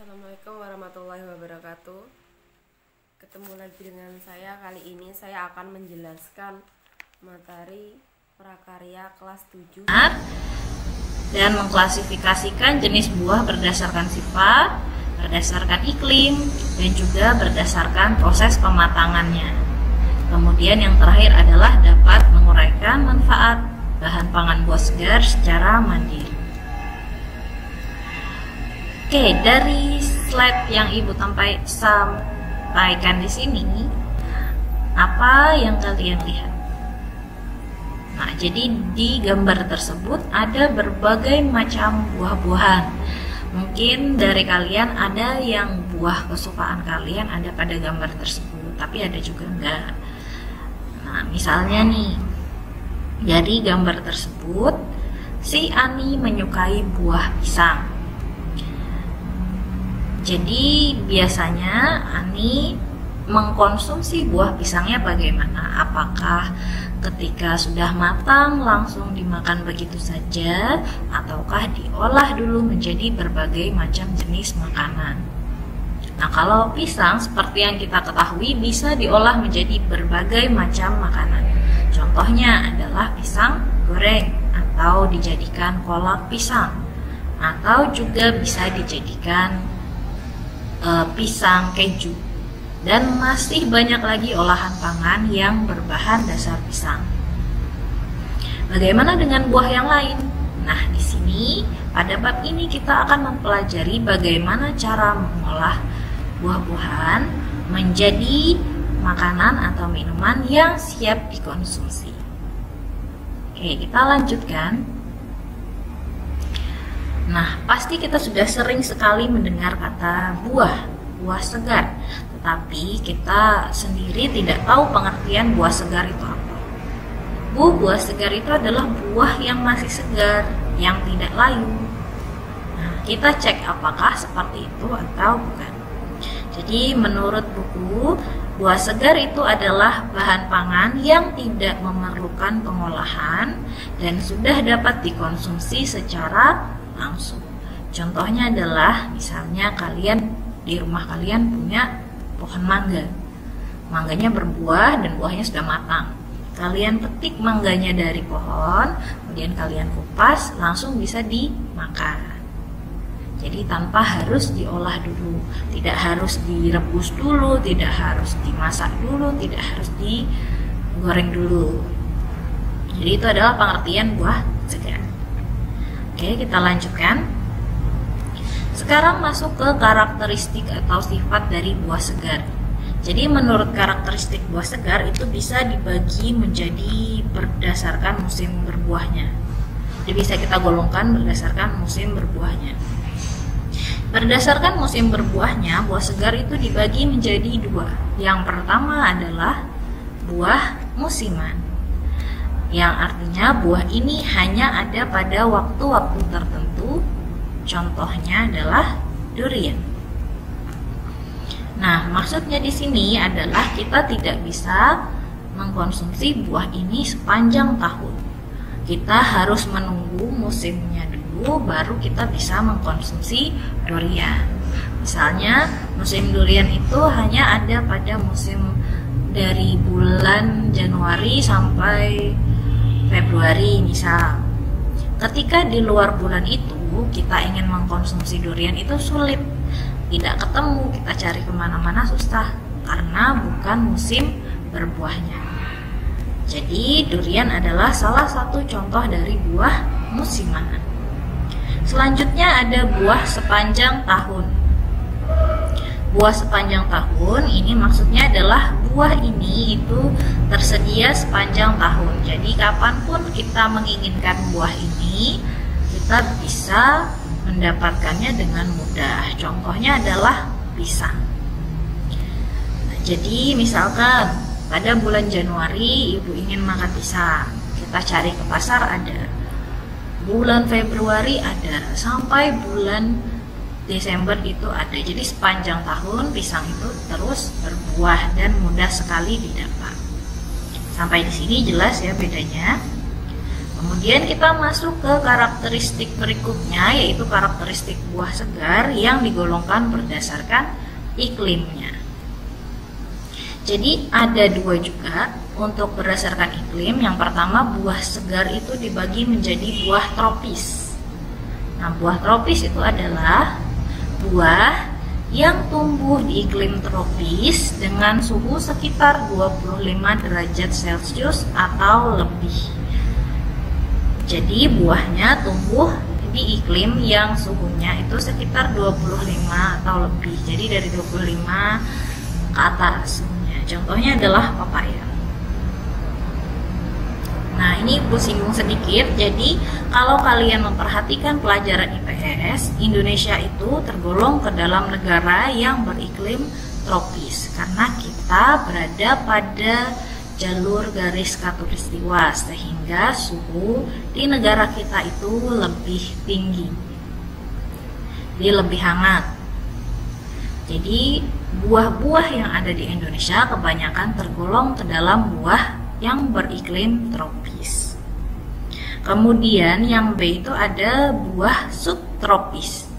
Assalamualaikum warahmatullahi wabarakatuh. Ketemu lagi dengan saya. Kali ini saya akan menjelaskan materi prakarya kelas 7 dan mengklasifikasikan jenis buah berdasarkan sifat, berdasarkan iklim, dan juga berdasarkan proses pematangannya. Kemudian yang terakhir adalah dapat menguraikan manfaat bahan pangan buah segar secara mandiri. Oke, dari slide yang Ibu sampaikan di sini, apa yang kalian lihat? Nah, jadi di gambar tersebut ada berbagai macam buah-buahan. Mungkin dari kalian ada yang buah kesukaan kalian ada pada gambar tersebut, tapi ada juga enggak. Nah, misalnya nih, dari gambar tersebut, si Ani menyukai buah pisang. Jadi biasanya Ani mengkonsumsi buah pisangnya bagaimana? Apakah ketika sudah matang langsung dimakan begitu saja, ataukah diolah dulu menjadi berbagai macam jenis makanan? Nah, kalau pisang seperti yang kita ketahui bisa diolah menjadi berbagai macam makanan. Contohnya adalah pisang goreng atau dijadikan kolak pisang, atau juga bisa dijadikan pisang keju, dan masih banyak lagi olahan pangan yang berbahan dasar pisang. Bagaimana dengan buah yang lain? Nah, di sini pada bab ini kita akan mempelajari bagaimana cara mengolah buah-buahan menjadi makanan atau minuman yang siap dikonsumsi. Oke, kita lanjutkan. Nah, pasti kita sudah sering sekali mendengar kata buah segar, tetapi kita sendiri tidak tahu pengertian buah segar itu apa. Buah segar itu adalah buah yang masih segar, yang tidak layu. Nah, kita cek apakah seperti itu atau bukan. Jadi, menurut buku, buah segar itu adalah bahan pangan yang tidak memerlukan pengolahan dan sudah dapat dikonsumsi secara langsung. Contohnya adalah misalnya kalian di rumah kalian punya pohon mangga. Mangganya berbuah dan buahnya sudah matang. Kalian petik mangganya dari pohon, kemudian kalian kupas, langsung bisa dimakan. Jadi tanpa harus diolah dulu, tidak harus direbus dulu, tidak harus dimasak dulu, tidak harus digoreng dulu. Jadi itu adalah pengertian buah segar. Oke, kita lanjutkan. Sekarang masuk ke karakteristik atau sifat dari buah segar. Jadi menurut karakteristik buah segar itu bisa dibagi menjadi berdasarkan musim berbuahnya. Jadi bisa kita golongkan berdasarkan musim berbuahnya. Berdasarkan musim berbuahnya, buah segar itu dibagi menjadi dua. Yang pertama adalah buah musiman, yang artinya buah ini hanya ada pada waktu-waktu tertentu. Contohnya adalah durian. Nah, maksudnya di sini adalah kita tidak bisa mengkonsumsi buah ini sepanjang tahun. Kita harus menunggu musimnya dulu, baru kita bisa mengkonsumsi durian. Misalnya, musim durian itu hanya ada pada musim dari bulan Januari sampai Februari misal. Ketika di luar bulan itu kita ingin mengkonsumsi durian itu sulit, tidak ketemu, kita cari kemana-mana susah karena bukan musim berbuahnya. Jadi durian adalah salah satu contoh dari buah musiman. Selanjutnya ada buah sepanjang tahun. Buah sepanjang tahun ini maksudnya adalah buah ini itu tersedia sepanjang tahun. Jadi kapanpun kita menginginkan buah ini, kita bisa mendapatkannya dengan mudah. Contohnya adalah pisang. Nah, jadi misalkan pada bulan Januari Ibu ingin makan pisang, kita cari ke pasar ada. Bulan Februari ada, sampai bulan Desember itu ada. Jadi sepanjang tahun pisang itu terus berbuah dan mudah sekali didapat. Sampai di sini jelas ya bedanya. Kemudian kita masuk ke karakteristik berikutnya, yaitu karakteristik buah segar yang digolongkan berdasarkan iklimnya. Jadi ada dua juga untuk berdasarkan iklim. Yang pertama, buah segar itu dibagi menjadi buah tropis. Nah, buah tropis itu adalah buah yang tumbuh di iklim tropis dengan suhu sekitar 25 derajat Celcius atau lebih. Jadi buahnya tumbuh di iklim yang suhunya itu sekitar 25 atau lebih. Jadi dari 25 ke atas suhunya. Contohnya adalah pepaya. Nah, ini Ibu singgung sedikit. Jadi kalau kalian memperhatikan pelajaran IPS, Indonesia itu tergolong ke dalam negara yang beriklim tropis karena kita berada pada jalur garis khatulistiwa, sehingga suhu di negara kita itu lebih tinggi, jadi lebih hangat. Jadi buah-buah yang ada di Indonesia kebanyakan tergolong ke dalam buah yang beriklim tropis. Kemudian yang B itu ada buah subtropis.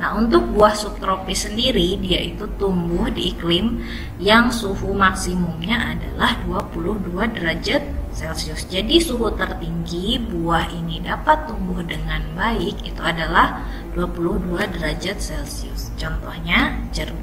Nah, untuk buah subtropis sendiri, dia itu tumbuh di iklim yang suhu maksimumnya adalah 22 derajat Celcius. Jadi suhu tertinggi buah ini dapat tumbuh dengan baik itu adalah 22 derajat Celcius. Contohnya jeruk.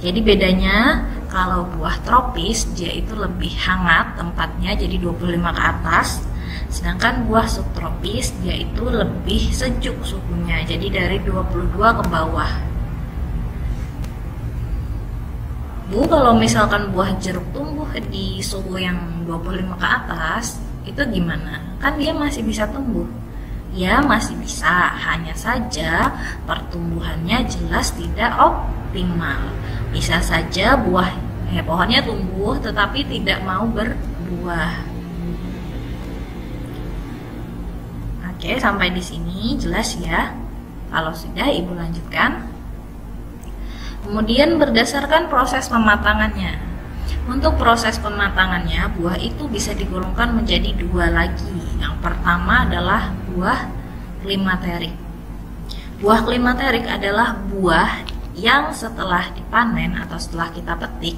Jadi bedanya kalau buah tropis dia itu lebih hangat tempatnya, jadi 25 ke atas. Sedangkan buah subtropis dia itu lebih sejuk suhunya, jadi dari 22 ke bawah. Bu, kalau misalkan buah jeruk tumbuh di suhu yang 25 ke atas, itu gimana? Kan dia masih bisa tumbuh. Ya, masih bisa, hanya saja pertumbuhannya jelas tidak optimal. Bisa saja pohonnya tumbuh tetapi tidak mau berbuah. Oke, sampai di sini jelas ya. Kalau sudah, Ibu lanjutkan. Kemudian berdasarkan proses pematangannya. Untuk proses pematangannya, buah itu bisa digolongkan menjadi dua lagi. Yang pertama adalah buah klimaterik. Buah klimaterik adalah buah yang setelah dipanen atau setelah kita petik,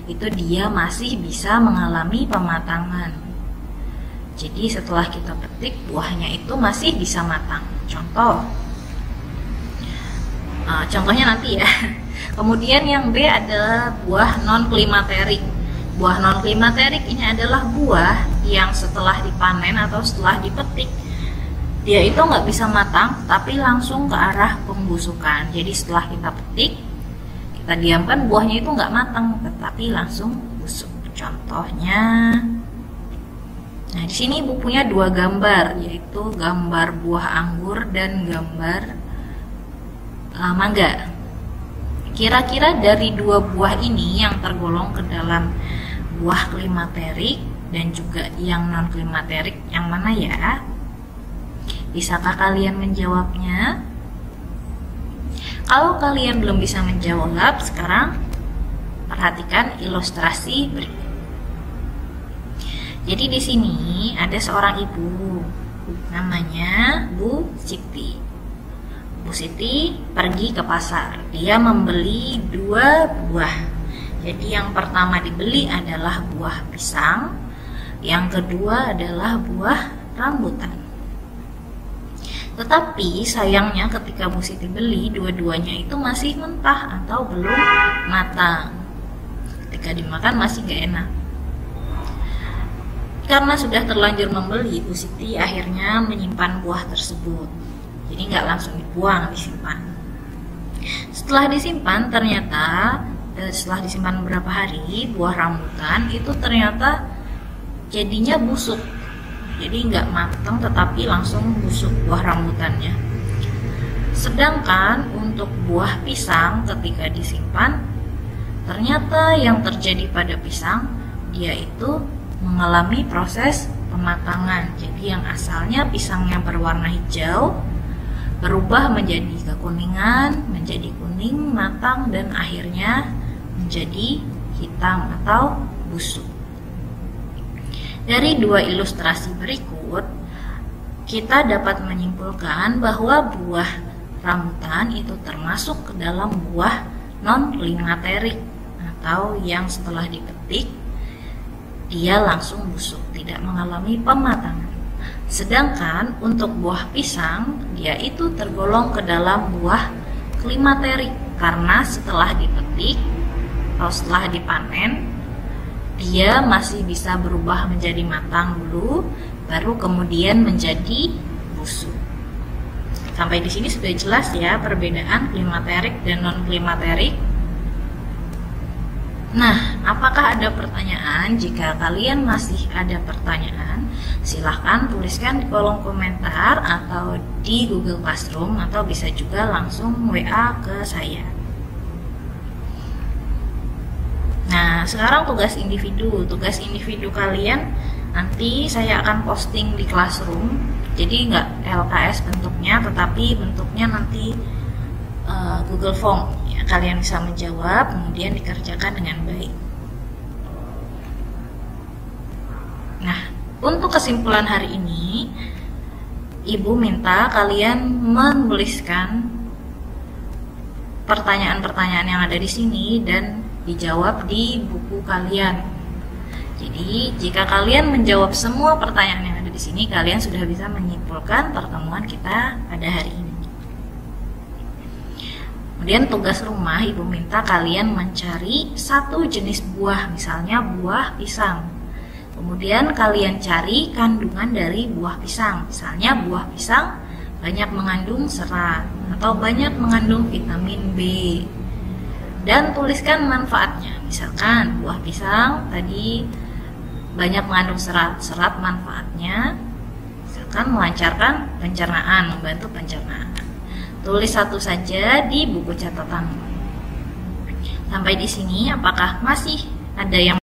itu dia masih bisa mengalami pematangan. Jadi setelah kita petik, buahnya itu masih bisa matang. Contohnya nanti ya. Kemudian yang B adalah buah non-klimaterik. Buah non-klimaterik ini adalah buah yang setelah dipanen atau setelah dipetik, dia itu nggak bisa matang, tapi langsung ke arah pembusukan. Jadi setelah kita petik, kita diamkan, buahnya itu nggak matang, tetapi langsung busuk. Contohnya, nah di sini Ibu punya dua gambar, yaitu gambar buah anggur dan gambar mangga. Kira-kira dari dua buah ini yang tergolong ke dalam buah klimaterik dan juga yang non klimaterik yang mana ya? Bisakah kalian menjawabnya? Kalau kalian belum bisa menjawab, sekarang perhatikan ilustrasi berikut. Jadi di sini ada seorang ibu, namanya Bu Siti. Bu Siti pergi ke pasar. Dia membeli dua buah. Jadi yang pertama dibeli adalah buah pisang, yang kedua adalah buah rambutan. Tetapi sayangnya ketika Bu Siti beli, dua-duanya itu masih mentah atau belum matang. Ketika dimakan masih gak enak. Karena sudah terlanjur membeli, Bu Siti akhirnya menyimpan buah tersebut. Jadi nggak langsung dibuang, disimpan. Setelah disimpan, ternyata setelah disimpan beberapa hari, buah rambutan itu ternyata jadinya busuk. Jadi nggak matang, tetapi langsung busuk buah rambutannya. Sedangkan untuk buah pisang ketika disimpan, ternyata yang terjadi pada pisang, dia itu mengalami proses pematangan. Jadi yang asalnya pisang yang berwarna hijau berubah menjadi kekuningan, menjadi kuning, matang, dan akhirnya menjadi hitam atau busuk. Dari dua ilustrasi berikut, kita dapat menyimpulkan bahwa buah rambutan itu termasuk ke dalam buah non-klimaterik atau yang setelah dipetik dia langsung busuk, tidak mengalami pematangan. Sedangkan untuk buah pisang, dia itu tergolong ke dalam buah klimaterik karena setelah dipetik atau setelah dipanen, dia masih bisa berubah menjadi matang dulu, baru kemudian menjadi busuk. Sampai di sini sudah jelas ya perbedaan klimaterik dan non-klimaterik. Nah, apakah ada pertanyaan? Jika kalian masih ada pertanyaan, silahkan tuliskan di kolom komentar atau di Google Classroom, atau bisa juga langsung WA ke saya. Nah, sekarang tugas individu. Tugas individu kalian nanti saya akan posting di Classroom. Jadi nggak LKS bentuknya, tetapi bentuknya nanti Google Form. Ya, kalian bisa menjawab, kemudian dikerjakan dengan baik. Nah, untuk kesimpulan hari ini, Ibu minta kalian menuliskan pertanyaan-pertanyaan yang ada di sini dan dijawab di buku kalian. Jadi, jika kalian menjawab semua pertanyaan yang ada di sini, kalian sudah bisa menyimpulkan pertemuan kita pada hari ini. Kemudian tugas rumah, Ibu minta kalian mencari satu jenis buah, misalnya buah pisang. Kemudian kalian cari kandungan dari buah pisang. Misalnya buah pisang banyak mengandung serat atau banyak mengandung vitamin B. Dan tuliskan manfaatnya. Misalkan buah pisang tadi banyak mengandung serat. Serat manfaatnya misalkan melancarkan pencernaan, membantu pencernaan. Tulis satu saja di buku catatan. Sampai di sini apakah masih ada yang